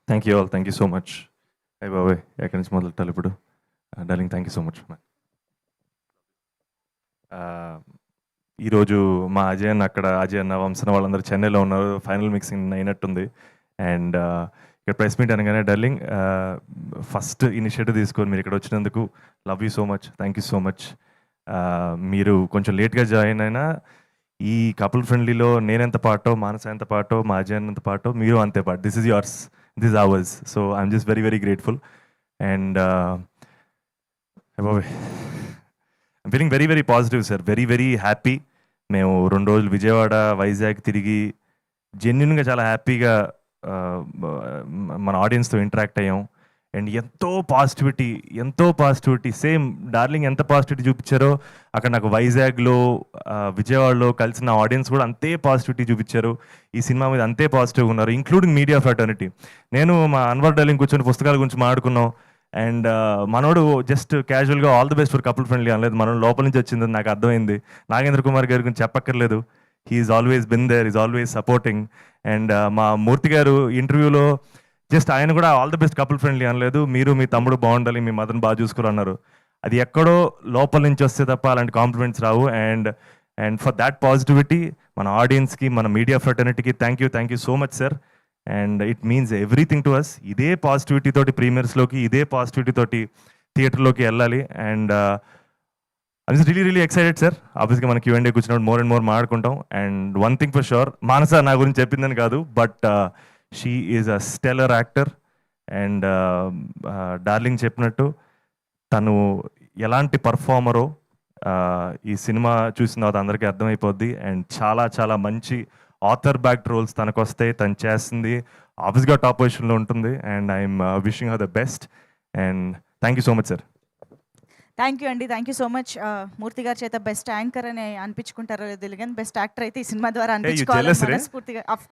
Thank you all, thank you so much. అయ్య బాబాయ్, ఎక్కడి నుంచి మొదలెట్టాలి ఇప్పుడు? Darling, thank you so much. ఈరోజు మా అజయ్ అన్న అక్కడ, అజయ్ అన్న, వంశన వాళ్ళందరూ చెన్నైలో ఉన్నారు. ఫైనల్ మిక్సింగ్ అయినట్టుంది. అండ్ ఇక్కడ ప్రెస్ మీట్ అనగానే డార్లింగ్, ఫస్ట్ ఇనిషియేటివ్ తీసుకొని మీరు ఇక్కడ వచ్చినందుకు love you so much, thank you so much. మీరు కొంచెం లేట్గా జాయిన్ అయినా ఈ కపుల్ ఫ్రెండ్లీలో నేనెంత పాటో, మానస ఎంత పాటో, మా అజయ్ అన్న ఎంత పాటో, మీరు అంతే పాటు. This is yours, this is ours. So I'm just very very grateful. And I'm feeling very very positive sir, very very happy. మేము 2 రోజులు విజయవాడ, వైజాగ్ తిరిగి జెన్యున్గా చాలా హ్యాపీగా మన ఆడియన్స్తో ఇంటరాక్ట్ అయ్యాం. అండ్ ఎంతో పాజిటివిటీ, సేమ్ డార్లింగ్ ఎంత పాజిటివిటీ చూపించారో అక్కడ నాకు వైజాగ్లో, విజయవాడలో కలిసిన ఆడియన్స్ కూడా అంతే పాజిటివిటీ చూపించారు. ఈ సినిమా మీద అంతే పాజిటివ్గా ఉన్నారు, ఇంక్లూడింగ్ మీడియా ఫ్రాటర్నిటీ. నేను మా అన్వర్ డార్లింగ్ కూర్చొని పుస్తకాల గురించి మాట్లాడుకున్నాం. అండ్ మనోడు జస్ట్ క్యాజువల్గా all the best for couple friendly అనలేదు, మనం లోపల నుంచి వచ్చిందని నాకు అర్థమైంది. నాగేంద్ర కుమార్ గారి గురించి చెప్పక్కర్లేదు, he's always been there, is always supporting. And మా మూర్తి గారు ఇంటర్వ్యూలో జస్ట్ ఆయన కూడా all the best couple friendly అనలేదు, మీరు మీ తమ్ముడు బాగుండాలి, మీ మదర్ని బాగా చూసుకోరు అన్నారు. అది ఎక్కడో లోపల నుంచి వస్తే తప్ప అలాంటి కాంప్లిమెంట్స్ రావు. అండ్ ఫర్ దాట్ పాజిటివిటీ మన ఆడియన్స్కి, మన మీడియా ఫ్రెటర్నిటీకి thank you so much sir. And it means everything to us. ఇదే పాజిటివిటీ తోటి ప్రీమియర్స్లోకి, ఇదే పాజిటివిటీ తోటి థియేటర్లోకి వెళ్ళాలి. And I was really excited sir. ఆబ్వియస్గా మనకి Q&A కూర్చున్నప్పుడు మోర్ అండ్ మోర్ మాట్లాడుకుంటాం. And one thing for sure, Manasa నా గురించి చెప్పిందని కాదు, but she is a stellar actor. And darling చెప్పినట్టు తను ఎలాంటి పర్ఫార్మరో ఈ సినిమా చూసిన తర్వాత అందరికీ అర్థమైపోద్ది. అండ్ చాలా మంచి ఆథర్ బ్యాక్డ్ రోల్స్ తనకు వస్తాయి, తను చేస్తుంది, ఆబ్వియస్గా టాప్ పొజిషన్లో ఉంటుంది. And I'm wishing her the best. And thank you so much sir. Thank you అండి, థ్యాంక్ యూ సో మచ్. మూర్తి గారి చేత బెస్ట్ యాంకర్ అని అనిపించుకుంటారో లేదు, బెస్ట్ యాక్టర్ అయితే ఈ సినిమా ద్వారా అనిపించుకోవాలి మనస్ఫూర్తిగా.